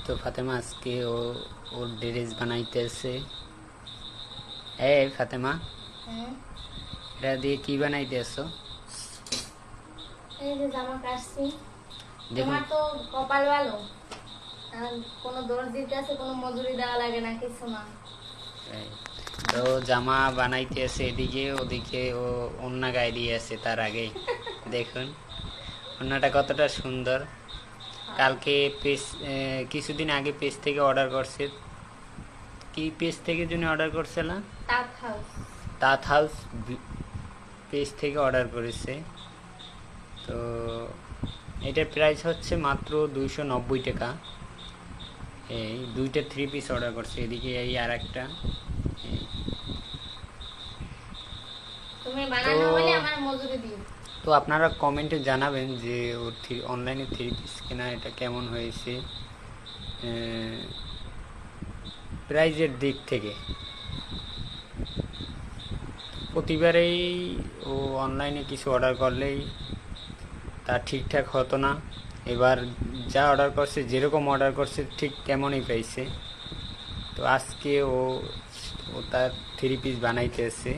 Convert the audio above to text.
তো ফাতেমা আজকে ওর ড্রেস বানাইতেছে। ফাতেমা, হ্যাঁ, এটা দিয়ে কি বানাইতেছো? এই যে জামা কাটছি। দেখুন। তোমার তো কপাল ভালো, কোনো দোষ দিতে আছে, কোনো মজুরি দেওয়া লাগে না, কিছু না। এই, তো জামা বানাইতেছে এদিকে, ওদিকে ও ওড়না গায়ে দিয়ে আছে তার আগে। দেখুন ওড়নাটা কতটা সুন্দর। কালকে পেজ, কিছুদিন আগে পেজ থেকে অর্ডার করছে। কি পেজ থেকে জন্য অর্ডার করছিলাম? তাঁত হাউস। তাঁত হাউস পেজ থেকে অর্ডার করেছে। তো এটার প্রাইস হচ্ছে মাত্র 290 টাকা। এই দুইটা থ্রি পিস অর্ডার করছে, এদিকে এই আর একটা। তুমি তো বানানো বলে আমার মজুরি দিও। তো আপনারা কমেন্টে জানাবেন যে ওর অনলাইনে থ্রি পিস কেনা এটা কেমন হয়েছে প্রাইজের দিক থেকে। প্রতিবারেই ও অনলাইনে কিছু অর্ডার করলেই তা ঠিকঠাক হতো না। এবার যা অর্ডার করছে, যেরকম অর্ডার করছে ঠিক তেমনই পাইছে। তো আজকে ও ও তার থ্রি পিস বানাইতেছে।